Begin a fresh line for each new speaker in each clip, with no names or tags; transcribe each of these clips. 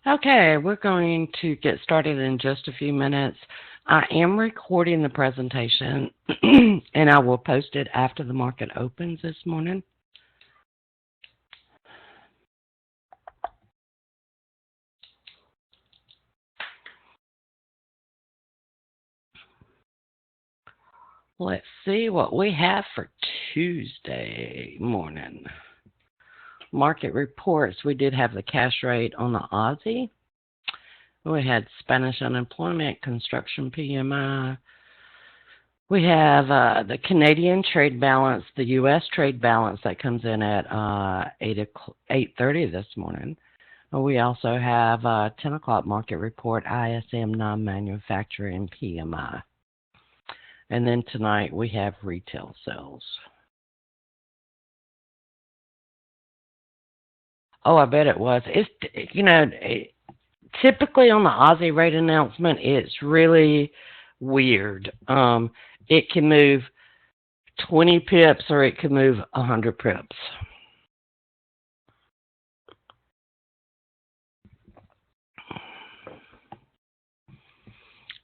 Okay, we're going to get started in just a few minutes. I am recording the presentation and I will post it after the market opens this morning. Let's see what we have for Tuesday morning. Market reports. We did have the cash rate on the Aussie. We had Spanish unemployment, construction PMI. We have the Canadian trade balance, the U.S. trade balance that comes in at 8:30 this morning. We also have 10 o'clock market report, ISM non-manufacturing PMI. And then tonight we have retail sales. Oh, I bet it was. Typically on the Aussie rate announcement, it's really weird. It can move 20 pips or it can move 100 pips.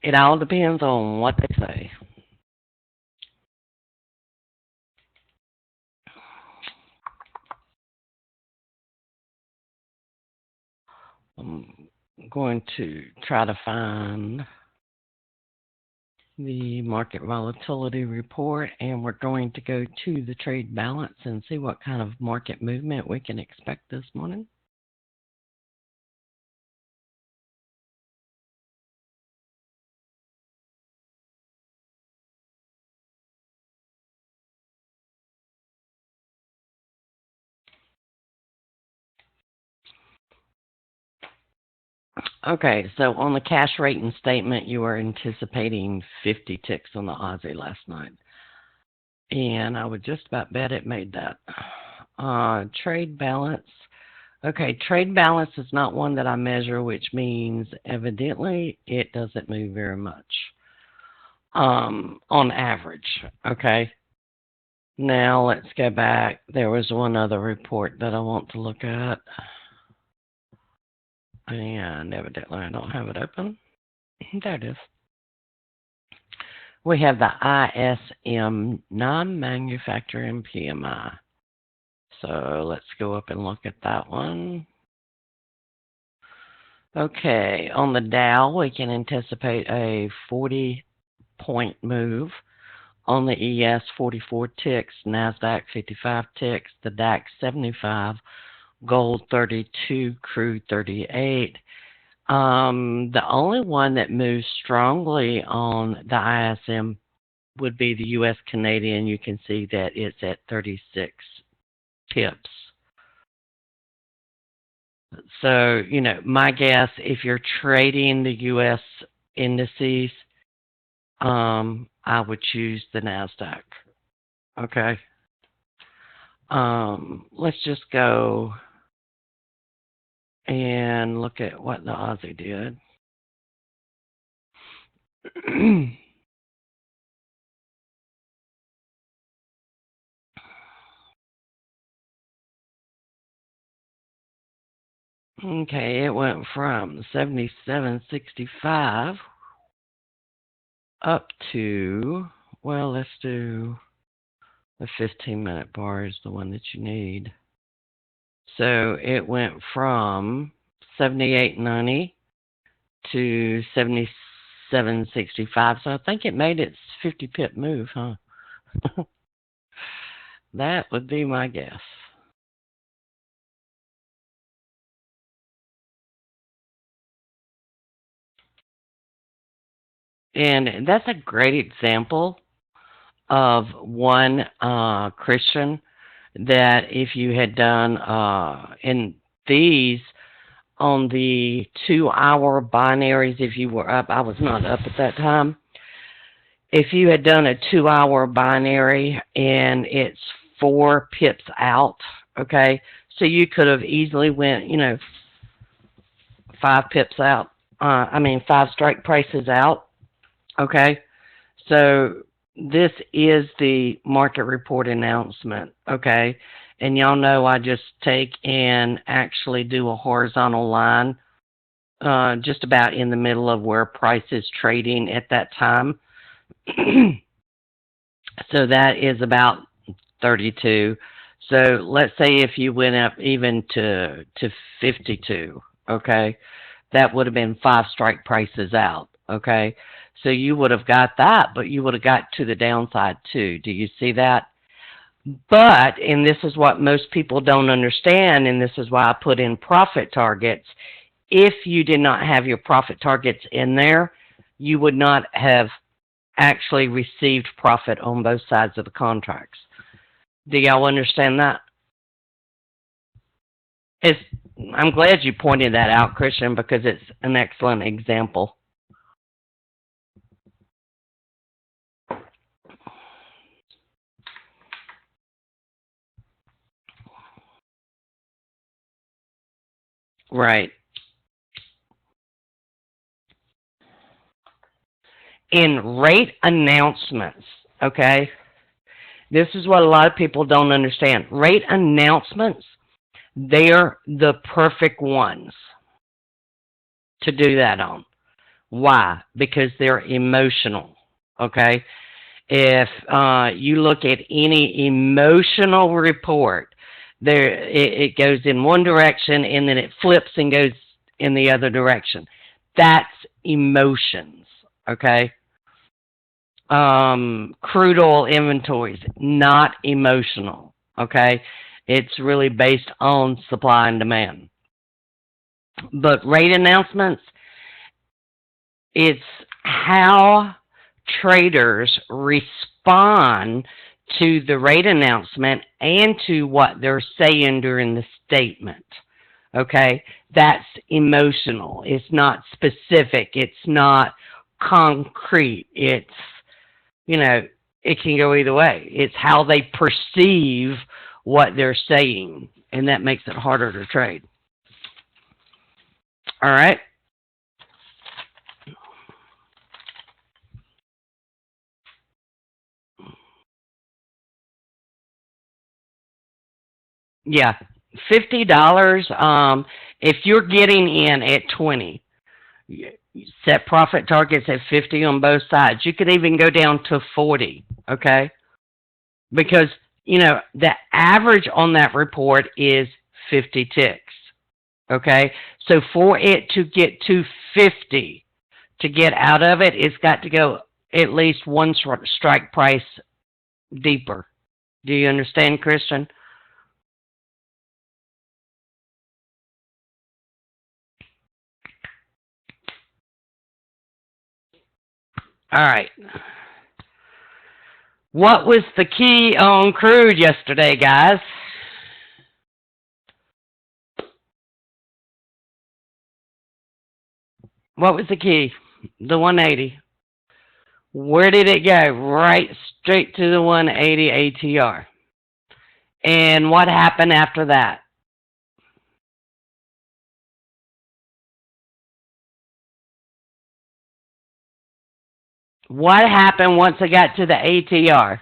It all depends on what they say. I'm going to try to find the market volatility report, and we're going to go to the trade balance and see what kind of market movement we can expect this morning. Okay, so on the cash rate and statement, you were anticipating 50 ticks on the Aussie last night. And I would just about bet it made that. Trade balance. Okay, trade balance is not one that I measure, which means evidently it doesn't move very much on average. Okay. Now let's go back. There was one other report that I want to look at. And evidently I don't have it open. There it is. We have the ISM non-manufacturing PMI. So let's go up and look at that one. Okay, on the Dow, we can anticipate a 40-point move. On the ES, 44 ticks, NASDAQ, 55 ticks, the DAX, 75, gold, 32, crude, 38. The only one that moves strongly on the ISM would be the U.S. Canadian. You can see that it's at 36 pips. So, my guess, if you're trading the U.S. indices, I would choose the NASDAQ. Okay. Let's just go and look at what the Aussie did. Okay, it went from 77.65 up to, well, let's do the 15-minute bar is the one that you need. So it went from 78.90 to 77.65. So I think it made its 50-pip move, huh? That would be my guess. And that's a great example of one Christian that if you had done in these on the 2-hour binaries, if you were up, I was not up at that time. If you had done a 2-hour binary and it's 4 pips out, okay, so you could have easily went, 5 pips out. 5 strike prices out. Okay, so this is the market report announcement, okay? And y'all know I just take and actually do a horizontal line just about in the middle of where price is trading at that time. So that is about 32. So let's say if you went up even to 52, okay, that would have been 5 strike prices out, okay? So you would have got that, but you would have got to the downside too. Do you see that? But, and this is what most people don't understand, and this is why I put in profit targets. If you did not have your profit targets in there, you would not have actually received profit on both sides of the contracts. Do y'all understand that? I'm glad you pointed that out, Christian, because it's an excellent example. Right. In rate announcements, okay, this is what a lot of people don't understand. Rate announcements, they're the perfect ones to do that on. Why? Because they're emotional, okay? If you look at any emotional report, it goes in one direction and then it flips and goes in the other direction. That's emotions, okay? Crude oil inventories, not emotional, okay? It's really based on supply and demand. But rate announcements, it's how traders respond to the rate announcement and to what they're saying during the statement. Okay? That's emotional. It's not specific. It's not concrete. It's, you know, it can go either way. It's how they perceive what they're saying, and that makes it harder to trade. All right? Yeah, $50. If you're getting in at 20, set profit targets at 50 on both sides. You could even go down to 40, okay? Because, you know, the average on that report is 50 ticks, okay? So for it to get to 50, to get out of it, it's got to go at least one strike price deeper. Do you understand, Christian? All right. What was the key on crude yesterday, guys? What was the key? The 180. Where did it go? Right straight to the 180 ATR. And what happened after that? What happened once it got to the ATR?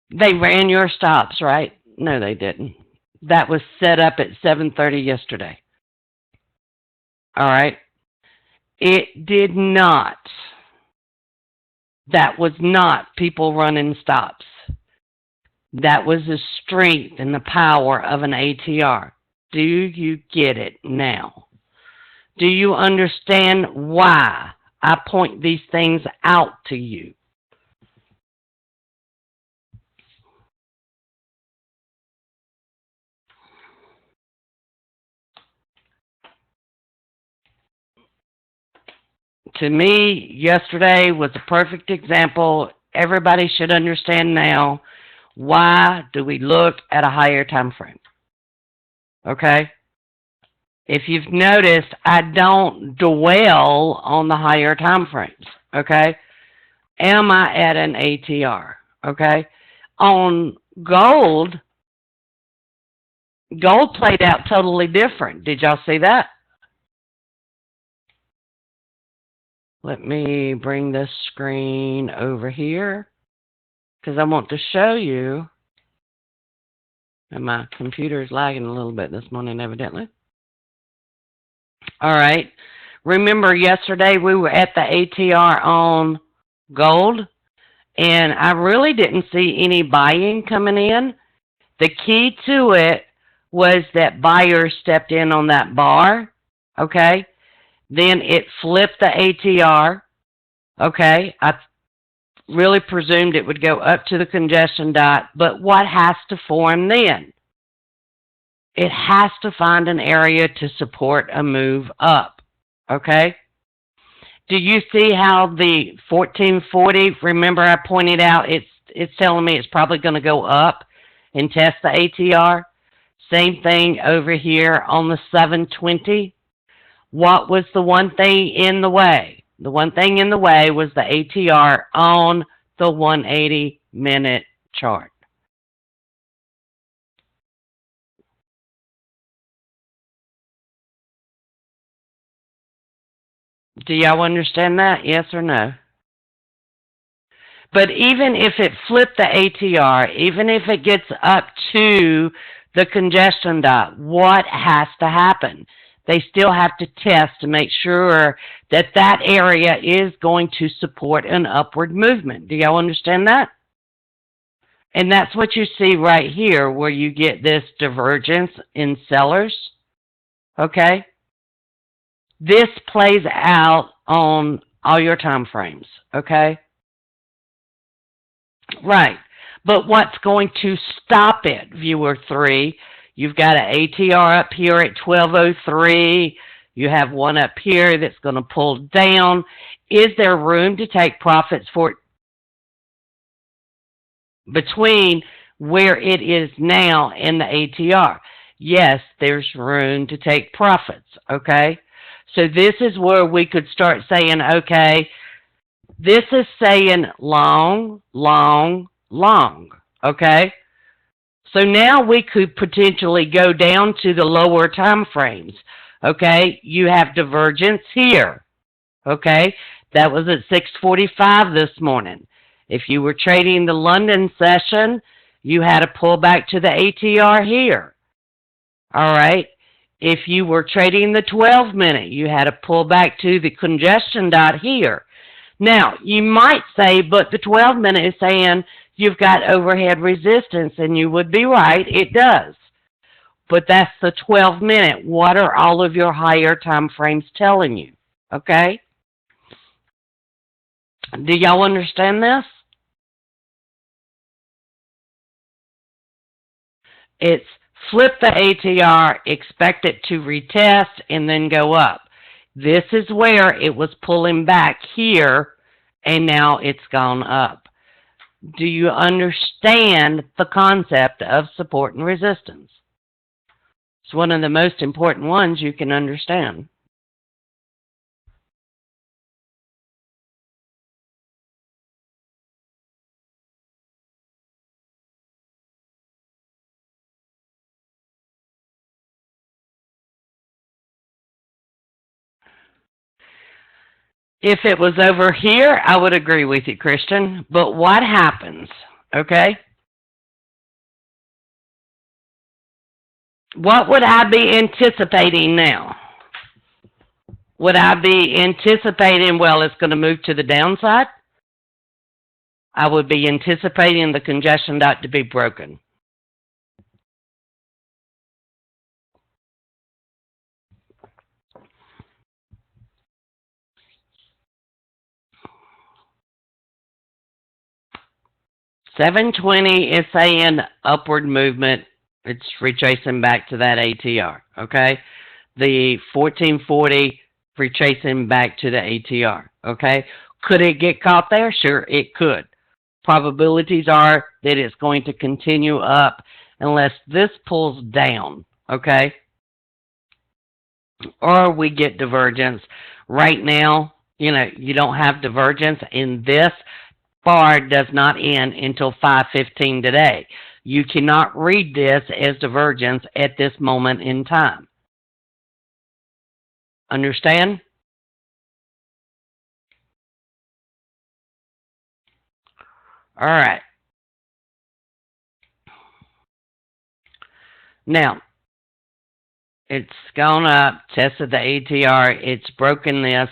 They ran your stops, right? No, they didn't. That was set up at 7:30 yesterday. All right? It did not. That was not people running stops. That was the strength and the power of an ATR. Do you get it now? Do you understand why I point these things out to you? To me, yesterday was a perfect example. Everybody should understand now, why do we look at a higher time frame? Okay? If you've noticed, I don't dwell on the higher time frames. Okay? Am I at an ATR? Okay? On gold, gold played out totally different. Did y'all see that? Let me bring this screen over here because I want to show you. And my computer is lagging a little bit this morning, evidently. All right. Remember yesterday we were at the ATR on gold, and I really didn't see any buying coming in. The key to it was that buyers stepped in on that bar, okay? Then it flipped the ATR, okay? I really presumed it would go up to the congestion dot, but what has to form then? It has to find an area to support a move up, okay? Do you see how the 1440, remember I pointed out it's telling me it's probably going to go up and test the ATR? Same thing over here on the 720. What was the one thing in the way? The one thing in the way was the ATR on the 180-minute chart. Do y'all understand that? Yes or no? But even if it flipped the ATR, even if it gets up to the congestion dot, what has to happen? They still have to test to make sure that that area is going to support an upward movement. Do y'all understand that? And that's what you see right here where you get this divergence in sellers. Okay? This plays out on all your time frames. Okay? Right. But what's going to stop it, viewer 3? You've got an ATR up here at 1203. You have one up here that's going to pull down. Is there room to take profits for between where it is now and the ATR? Yes, there's room to take profits, okay? So this is where we could start saying, okay, this is saying long, long, long, okay? So now we could potentially go down to the lower time frames, okay? You have divergence here, okay? That was at 6:45 this morning. If you were trading the London session, you had a pullback to the ATR here, all right? If you were trading the 12-minute, you had a pullback to the congestion dot here. Now, you might say, but the 12-minute is saying you've got overhead resistance, and you would be right, it does. But that's the 12-minute. What are all of your higher time frames telling you? Okay? Do y'all understand this? It's flip the ATR, expect it to retest, and then go up. This is where it was pulling back here, and now it's gone up. Do you understand the concept of support and resistance? It's one of the most important ones you can understand. If it was over here, I would agree with you, Christian. But what happens? Okay? What would I be anticipating now? Would I be anticipating, well, it's going to move to the downside? I would be anticipating the congestion dot to be broken. $720 is saying upward movement. It's retracing back to that ATR, okay? The 1440 retracing back to the ATR, okay? Could it get caught there? Sure, it could. Probabilities are that it's going to continue up unless this pulls down, okay? Or we get divergence. Right now, you don't have divergence, and this bar does not end until 5:15 today. You cannot read this as divergence at this moment in time. Understand? All right. Now, It's gone up, tested the ATR, it's broken this.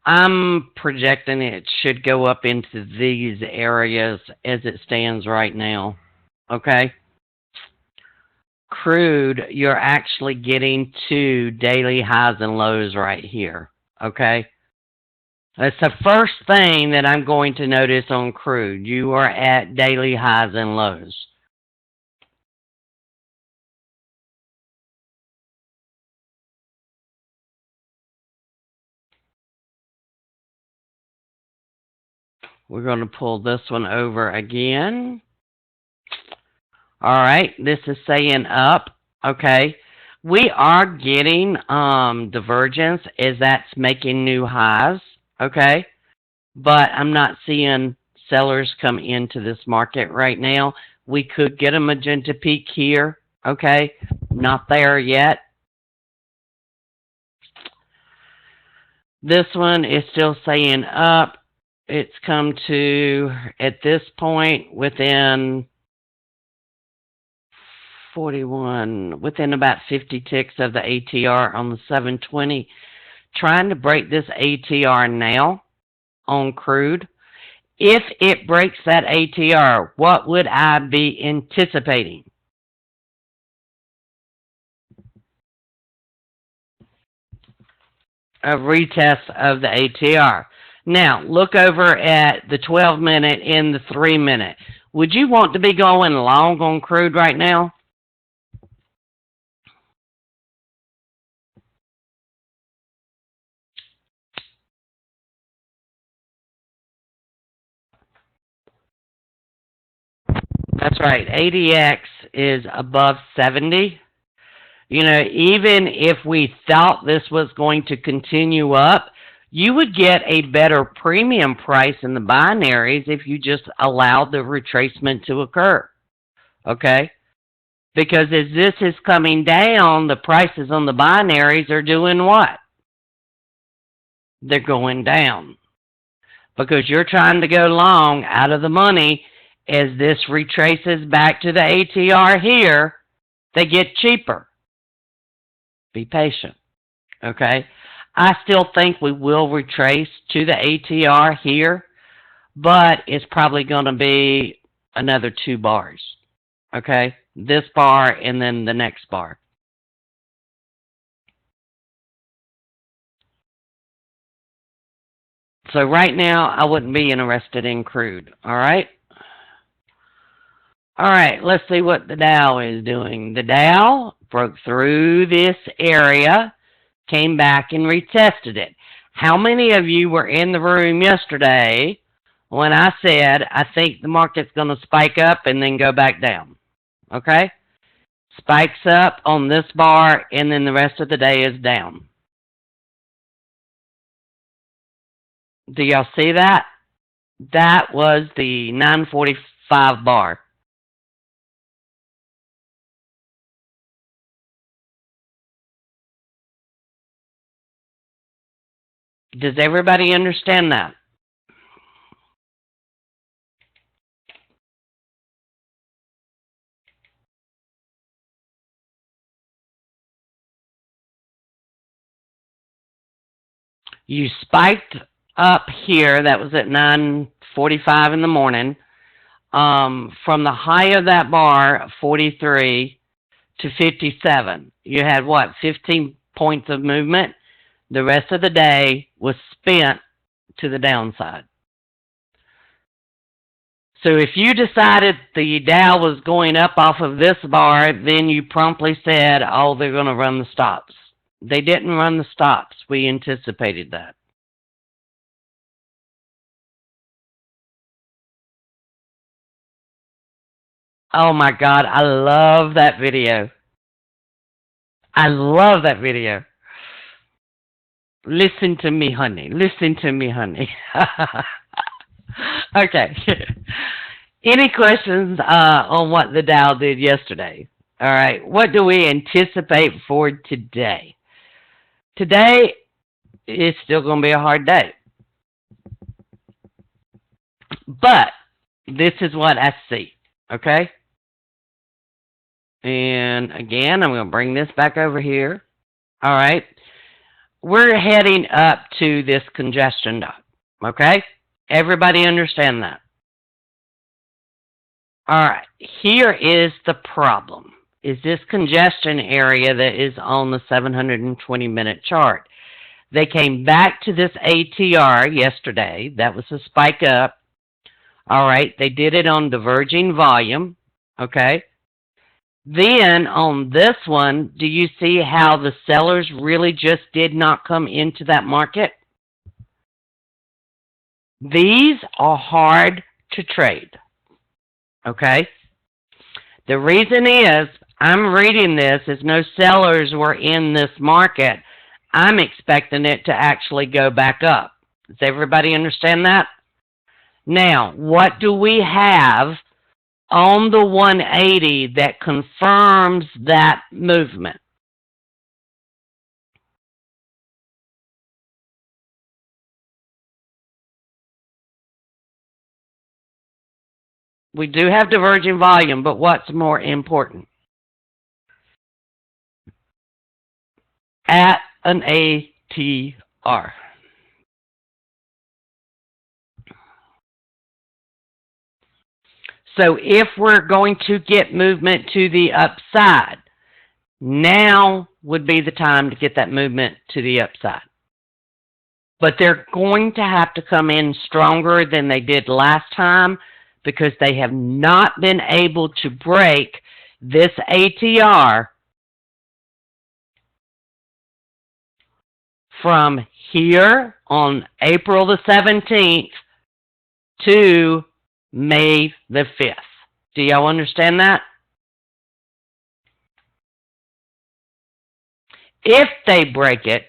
I'm projecting it should go up into these areas as it stands right now. Okay? Crude, you're actually getting to daily highs and lows right here. Okay? That's the first thing that I'm going to notice on crude. You are at daily highs and lows. We're going to pull this one over again. All right, this is saying up. Okay, we are getting divergence as that's making new highs. Okay, but I'm not seeing sellers come into this market right now. We could get a magenta peak here. Okay, not there yet. This one is still saying up. It's come to, at this point, within 41, within about 50 ticks of the ATR on the 720. Trying to break this ATR now on crude. If it breaks that ATR, what would I be anticipating? A retest of the ATR. Now, look over at the 12-minute and the 3-minute. Would you want to be going long on crude right now? That's right. ADX is above 70. You know, even if we thought this was going to continue up, you would get a better premium price in the binaries if you just allowed the retracement to occur. Okay? Because as this is coming down, the prices on the binaries are doing what? They're going down. Because you're trying to go long out of the money. As this retraces back to the ATR here, they get cheaper. Be patient. Okay? I still think we will retrace to the ATR here, but it's probably going to be another 2 bars. Okay? This bar and then the next bar. So right now, I wouldn't be interested in crude. All right? All right, let's see what the Dow is doing. The Dow broke through this area, came back and retested it. How many of you were in the room yesterday when I said I think the market's going to spike up and then go back down? Okay? Spikes up on this bar and then the rest of the day is down. Do y'all see that? That was the 945 bar. Does everybody understand that? You spiked up here. That was at 9:45 in the morning. From the high of that bar, 43 to 57. You had what? 15 points of movement. The rest of the day was spent to the downside. So if you decided the Dow was going up off of this bar, then you promptly said, oh, they're going to run the stops. They didn't run the stops. We anticipated that. Oh my God, I love that video. I love that video. Listen to me, honey. Listen to me, honey. Okay. Any questions on what the Dow did yesterday? All right. What do we anticipate for today? Today is still going to be a hard day. But this is what I see. Okay? And again, I'm going to bring this back over here. All right. We're heading up to this congestion dot. Okay? Everybody understand that? All right. Here is the problem. Is this congestion area that is on the 720-minute chart. They came back to this ATR yesterday. That was a spike up. All right. They did it on diverging volume. Okay. Then on this one, do you see how the sellers really just did not come into that market? These are hard to trade. Okay? The reason is, I'm reading this as no sellers were in this market. I'm expecting it to actually go back up. Does everybody understand that? Now, what do we have on the 180 that confirms that movement? We do have diverging volume, but what's more important? At an ATR. So if we're going to get movement to the upside, now would be the time to get that movement to the upside. But they're going to have to come in stronger than they did last time because they have not been able to break this ATR from here on April the 17th to May the 5th. Do y'all understand that? If they break it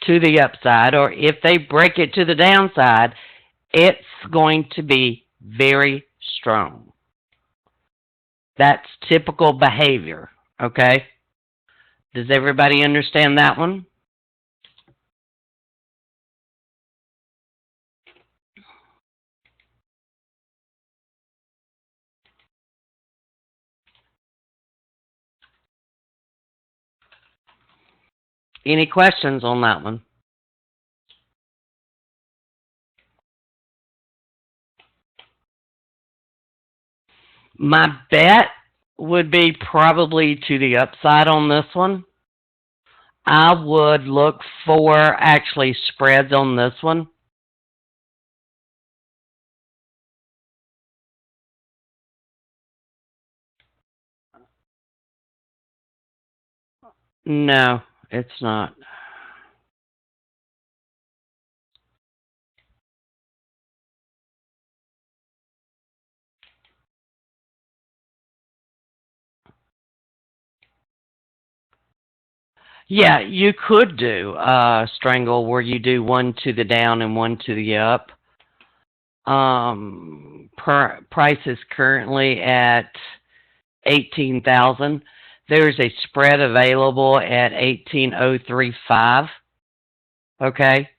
to the upside or if they break it to the downside, it's going to be very strong. That's typical behavior, okay? Does everybody understand that one? Any questions on that one? My bet would be probably to the upside on this one. I would look for actually spreads on this one. No, it's not. Yeah, you could do strangle where you do one to the down and one to the up. Price is currently at 18,000. There's a spread available at 18,035. Okay,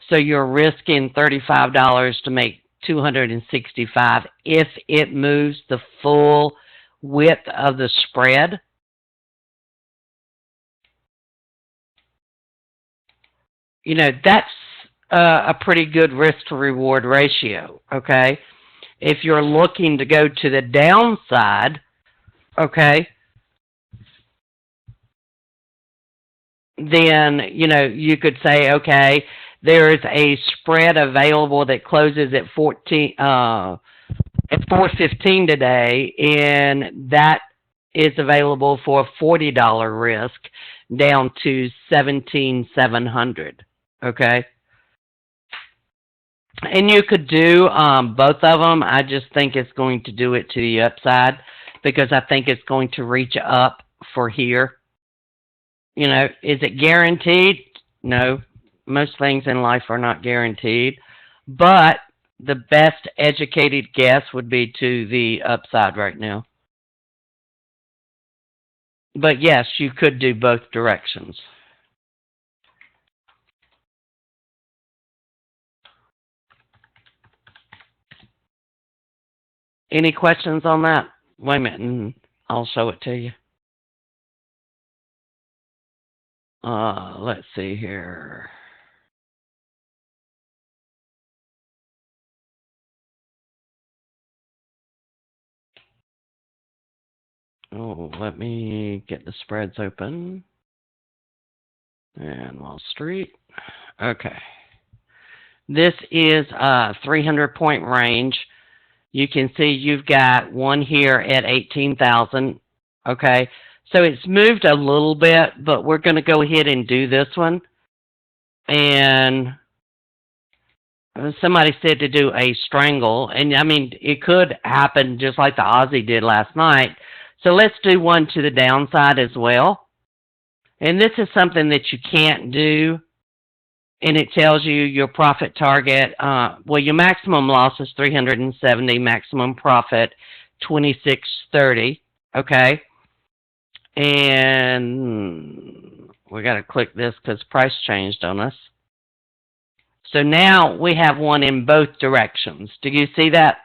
so you're risking $35 to make 265 if it moves the full width of the spread. You know, that's a pretty good risk to reward ratio, okay? If you're looking to go to the downside, okay, then, you know, you could say, okay, there's a spread available that closes at 415 today, and that is available for a $40 risk down to 17,700. Okay. And you could do both of them. I just think it's going to do it to the upside because I think it's going to reach up for here. You know, is it guaranteed? No. Most things in life are not guaranteed. But the best educated guess would be to the upside right now. But yes, you could do both directions. Any questions on that? Wait a minute, and I'll show it to you. Let's see here. Oh, let me get the spreads open. And Wall Street. Okay. This is a 300-point range. You can see you've got one here at 18,000. Okay. So it's moved a little bit, but we're going to go ahead and do this one. And somebody said to do a strangle. And I mean, it could happen just like the Aussie did last night. So let's do one to the downside as well. And this is something that you can't do. And it tells you your profit target. Well, your maximum loss is 370, maximum profit 2630. Okay. And we got to click this because price changed on us. So now we have one in both directions. Do you see that?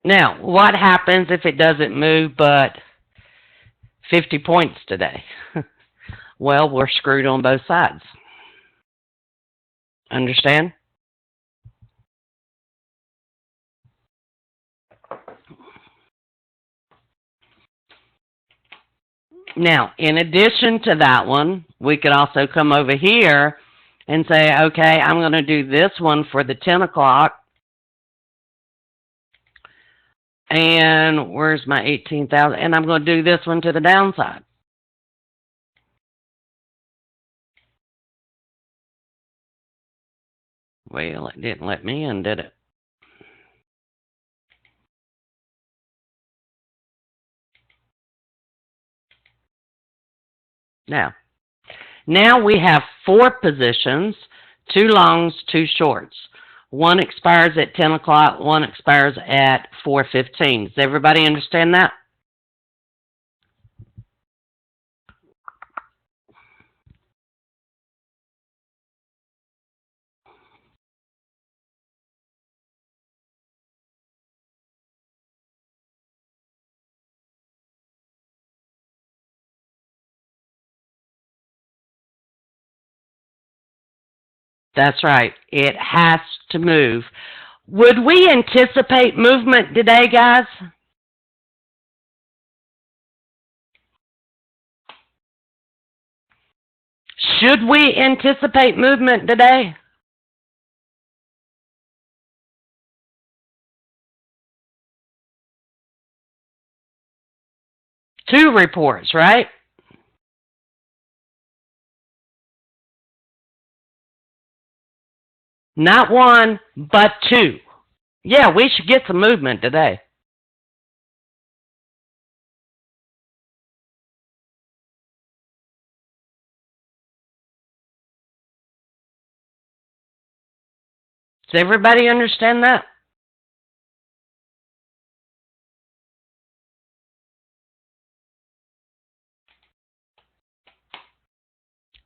Now, what happens if it doesn't move but 50 points today? Well, we're screwed on both sides. Understand? Now, in addition to that one, we could also come over here and say, okay, I'm going to do this one for the 10 o'clock. And where's my 18,000? And I'm going to do this one to the downside. Well, it didn't let me in, did it? Now we have 4 positions, 2 longs, 2 shorts. One expires at 10 o'clock, one expires at 4:15. Does everybody understand that? That's right. It has to move. Would we anticipate movement today, guys? Should we anticipate movement today? Two reports, right? Not one, but 2. Yeah, we should get some movement today. Does everybody understand that?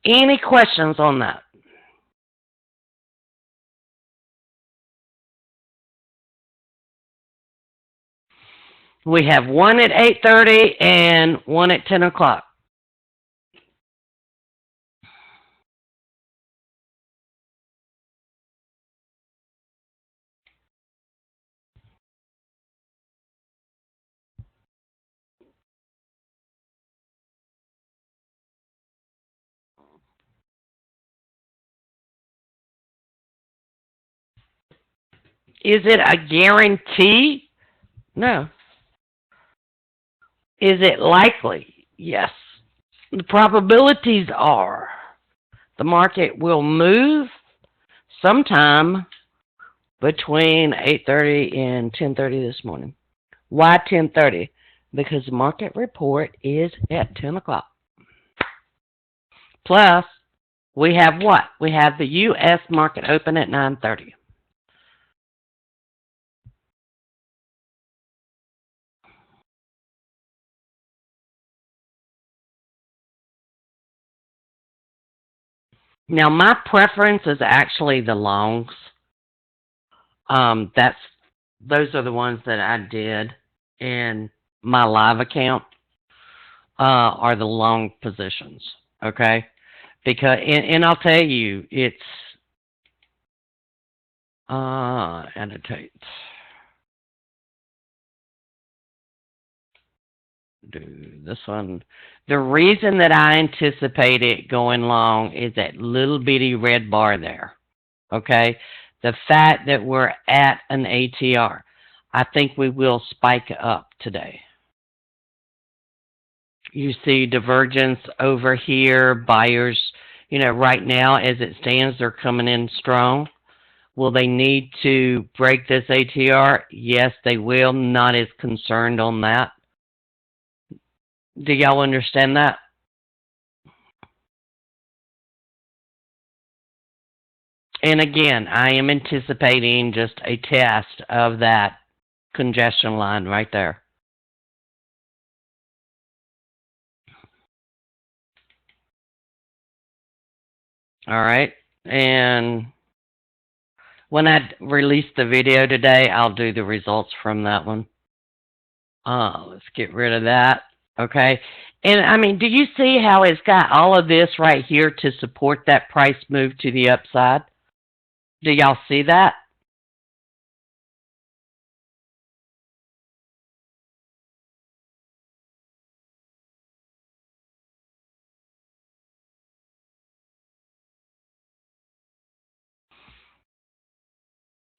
Any questions on that? We have one at 8:30 and one at 10 o'clock. Is it a guarantee? No. Is it likely? Yes. The probabilities are the market will move sometime between 8:30 and 10:30 this morning. Why 10:30? Because the market report is at 10 o'clock. Plus, we have what? We have the U.S. market open at 9:30. Now, my preference is actually the longs. That's those are the ones that I did in my live account, are the long positions. Okay, because and I'll tell you, it's annotate. Do this one. The reason that I anticipate it going long is that little bitty red bar there. Okay, the fact that we're at an ATR, I think we will spike up today. You see divergence over here. Buyers, right now as it stands, they're coming in strong. Will they need to break this ATR? Yes, they will. Not as concerned on that. Do y'all understand that? And again, I am anticipating just a test of that congestion line right there. All right. And when I release the video today, I'll do the results from that one. Let's get rid of that. Okay. And I mean, do you see how it's got all of this right here to support that price move to the upside? Do y'all see that?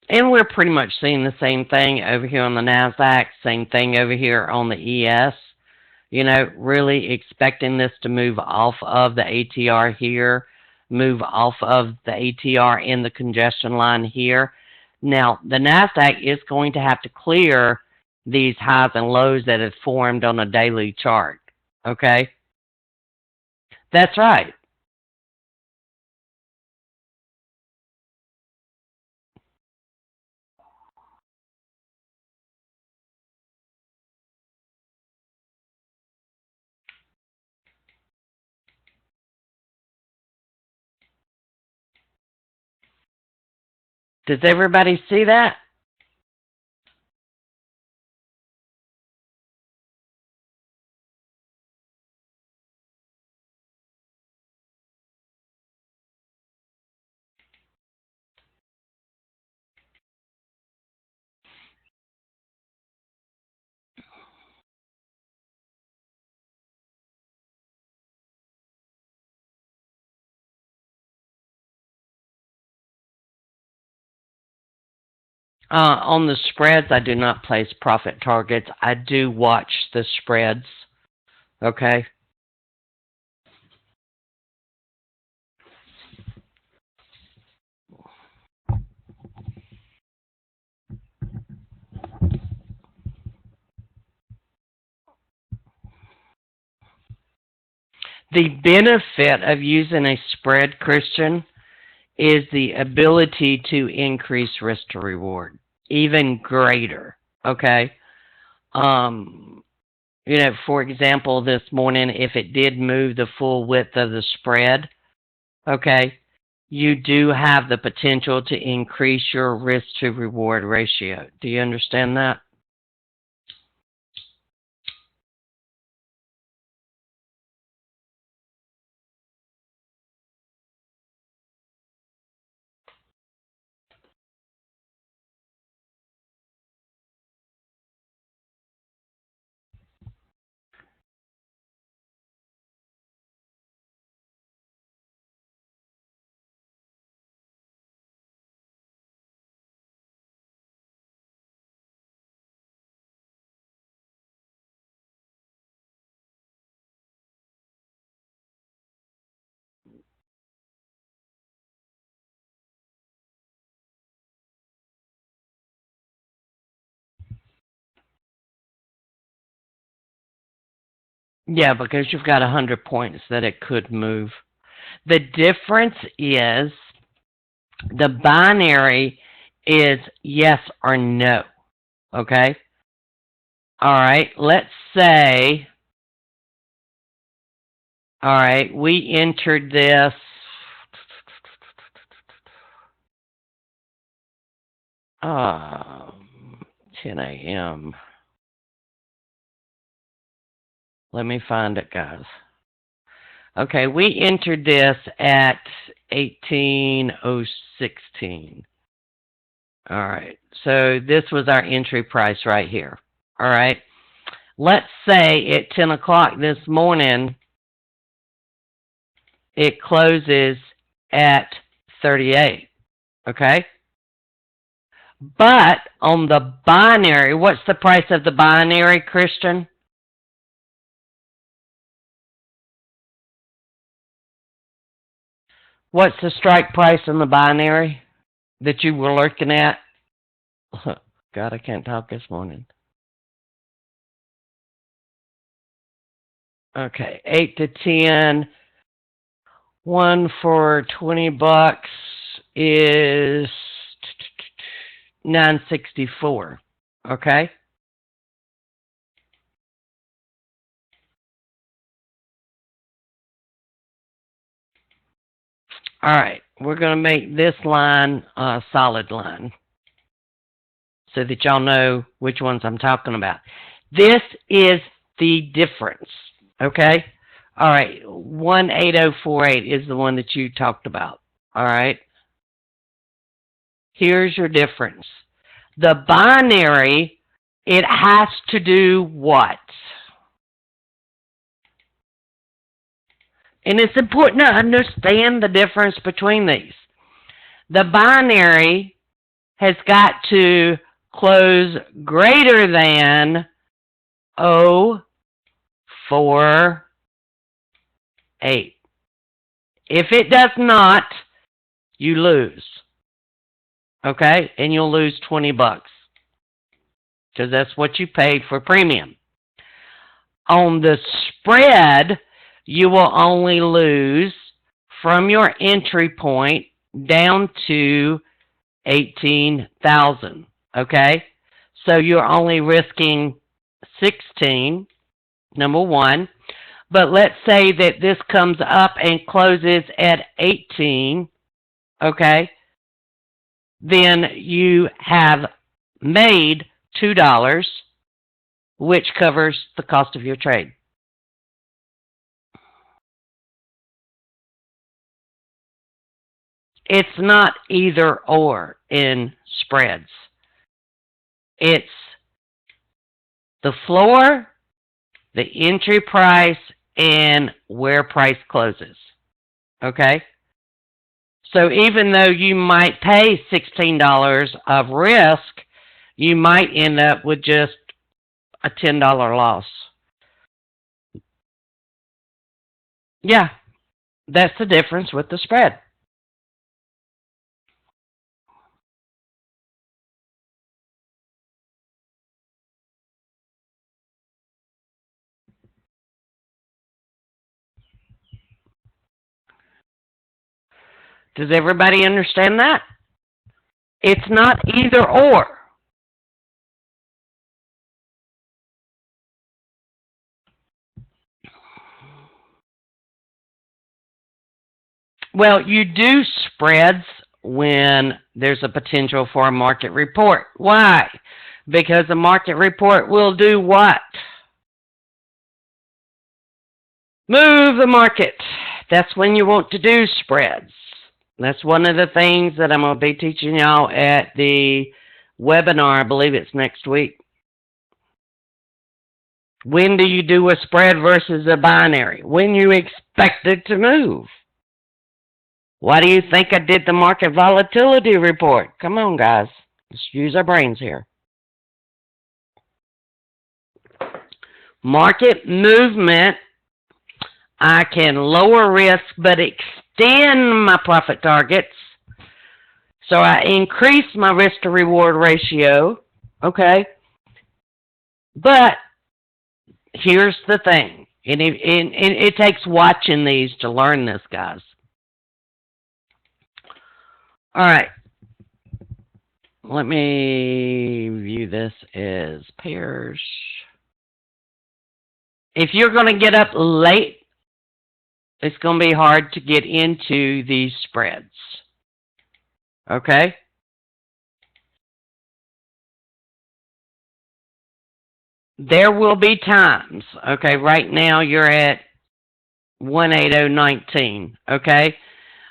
And we're pretty much seeing the same thing over here on the NASDAQ, same thing over here on the ES. Really expecting this to move off of the ATR here, move off of the ATR in the congestion line here. Now, the NASDAQ is going to have to clear these highs and lows that have formed on a daily chart. Okay? That's right. Does everybody see that? On the spreads, I do not place profit targets. I do watch the spreads. Okay? The benefit of using a spread, Christian, is the ability to increase risk to reward, even greater. Okay? Um, for example, this morning, if it did move the full width of the spread, okay, you do have the potential to increase your risk to reward ratio. Do you understand that? Yeah, because you've got 100 points that it could move. The difference is the binary is yes or no. Okay? All right, let's say, all right, we entered this. Um, 10 a.m. Let me find it, guys. Okay, we entered this at 18.016. All right, so this was our entry price right here. All right, let's say at 10 o'clock this morning, it closes at 38, okay? But on the binary, what's the price of the binary, Christian? What's the strike price in the binary that you were looking at? God, I can't talk this morning. Okay, 8 to 10. One for $20 is $9.64. Okay. All right, we're going to make this line a solid line so that y'all know which ones I'm talking about. This is the difference. Okay. All right, 18048 is the one that you talked about. All right. Here's your difference. The binary, it has to do what? And it's important to understand the difference between these. The binary has got to close greater than 048. If it does not, you lose. Okay? And you'll lose $20 because that's what you paid for premium. On the spread, you will only lose from your entry point down to 18,000. Okay? So you're only risking 16, number one. But let's say that this comes up and closes at 18, okay? Then you have made $2, which covers the cost of your trade. It's not either or in spreads. It's the floor, the entry price, and where price closes. Okay? So even though you might pay $16 of risk, you might end up with just a $10 loss. Yeah, that's the difference with the spread. Does everybody understand that? It's not either or. Well, you do spreads when there's a potential for a market report. Why? Because a market report will do what? Move the market. That's when you want to do spreads. That's one of the things that I'm going to be teaching y'all at the webinar. I believe it's next week. When do you do a spread versus a binary? When you expect it to move. Why do you think I did the market volatility report? Come on, guys. Let's use our brains here. Market movement, I can lower risk but extend my profit targets. So I increase my risk to reward ratio. Okay. But here's the thing. And it takes watching these to learn this, guys. All right. Let me view this as pairs. If you're going to get up late, it's going to be hard to get into these spreads. Okay? There will be times, okay, right now you're at 180.19, okay?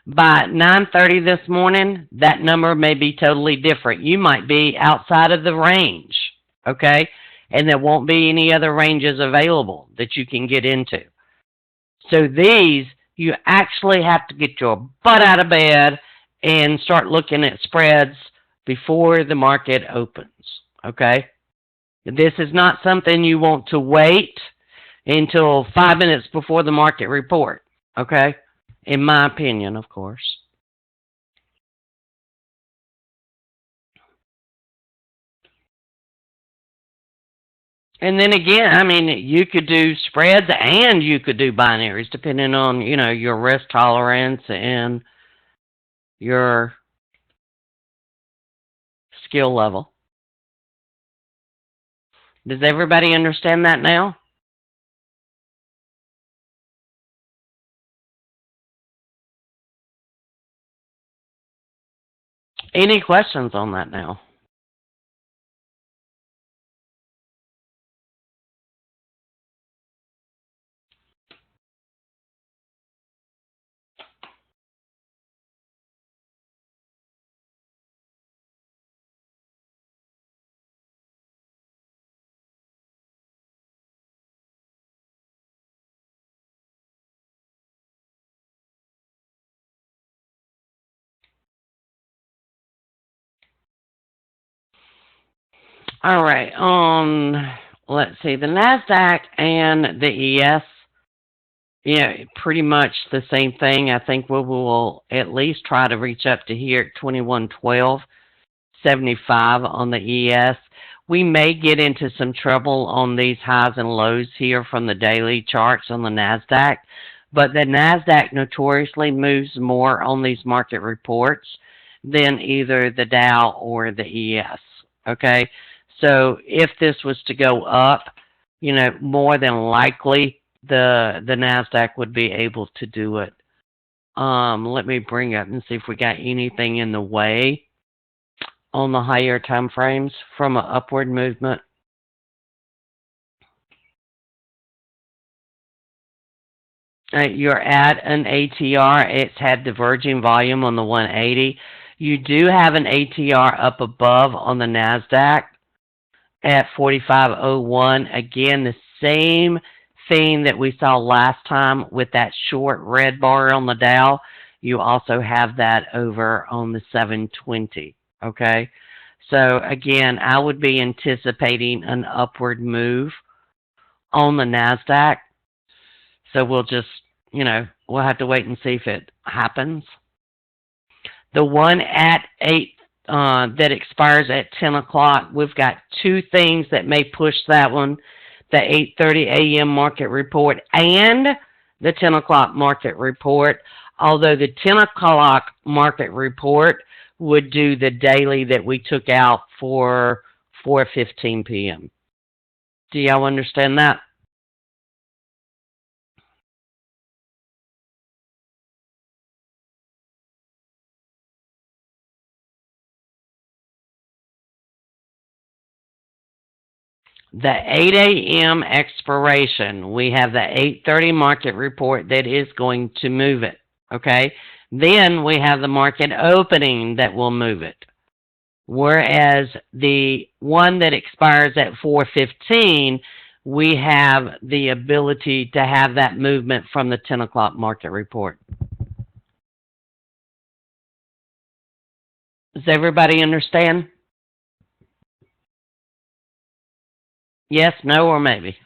By 9:30 this morning, that number may be totally different. You might be outside of the range, okay? And there won't be any other ranges available that you can get into. So these, you actually have to get your butt out of bed and start looking at spreads before the market opens, okay? This is not something you want to wait until 5 minutes before the market report, okay? In my opinion, of course. And then again, I mean, you could do spreads and you could do binaries depending on, your risk tolerance and your skill level. Does everybody understand that now? Any questions on that now? All right. Let's see. The NASDAQ and the ES, yeah, pretty much the same thing. I think we will at least try to reach up to here at 2112.75 on the ES. We may get into some trouble on these highs and lows here from the daily charts on the NASDAQ, but the NASDAQ notoriously moves more on these market reports than either the Dow or the ES. Okay, so if this was to go up, more than likely the Nasdaq would be able to do it. Let me bring up and see if we got anything in the way on the higher time frames from an upward movement. You're at an ATR. It's had diverging volume on the 180. You do have an ATR up above on the Nasdaq at 45.01. Again, the same thing that we saw last time with that short red bar on the Dow. You also have that over on the 720. Okay, so again, I would be anticipating an upward move on the Nasdaq. So we'll just, we'll have to wait and see if it happens. The one at 8 that expires at 10 o'clock, we've got two things that may push that one, the 8:30 a.m. market report and the 10 o'clock market report, although the 10 o'clock market report would do the daily that we took out for 4:15 p.m. Do y'all understand that? The 8 a.m. expiration, we have the 8:30 market report that is going to move it, okay? Then we have the market opening that will move it. Whereas the one that expires at 4:15, we have the ability to have that movement from the 10 o'clock market report. Does everybody understand? Yes, no, or maybe?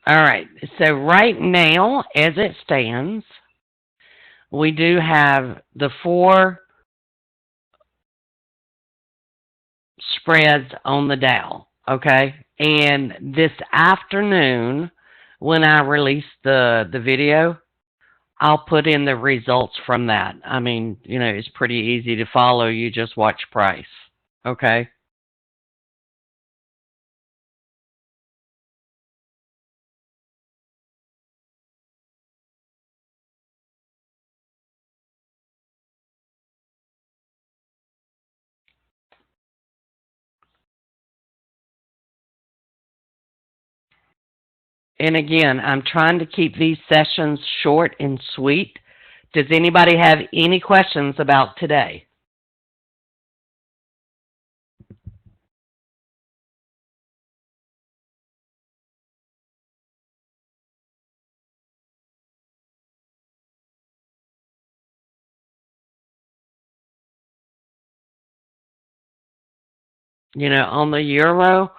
All right, so right now, as it stands, we do have the four spreads on the Dow, okay? And this afternoon, when I release the video, I'll put in the results from that. I mean, it's pretty easy to follow. You just watch price. Okay? And again, I'm trying to keep these sessions short and sweet. Does anybody have any questions about today? On the euro,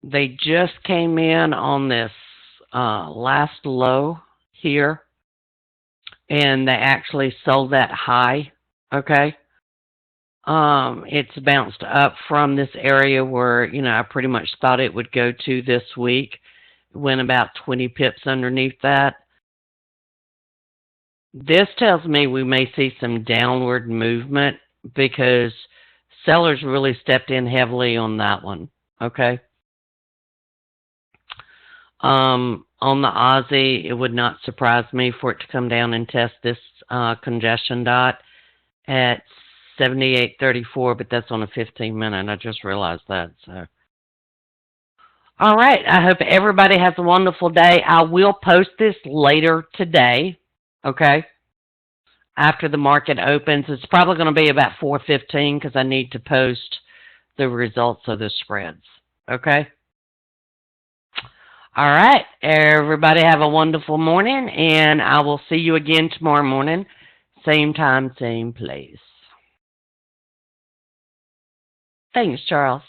they just came in on this last low here, and they actually sold that high. Okay. It's bounced up from this area where, I pretty much thought it would go to this week. Went about 20 pips underneath that. This tells me we may see some downward movement because sellers really stepped in heavily on that one. Okay. On the Aussie, it would not surprise me for it to come down and test this congestion dot at 78.34, but that's on a 15-minute. I just realized that. So, all right. I hope everybody has a wonderful day. I will post this later today. Okay. After the market opens, it's probably going to be about 4:15 because I need to post the results of the spreads. Okay. All right. Everybody have a wonderful morning, and I will see you again tomorrow morning. Same time, same place. Thanks, Charles.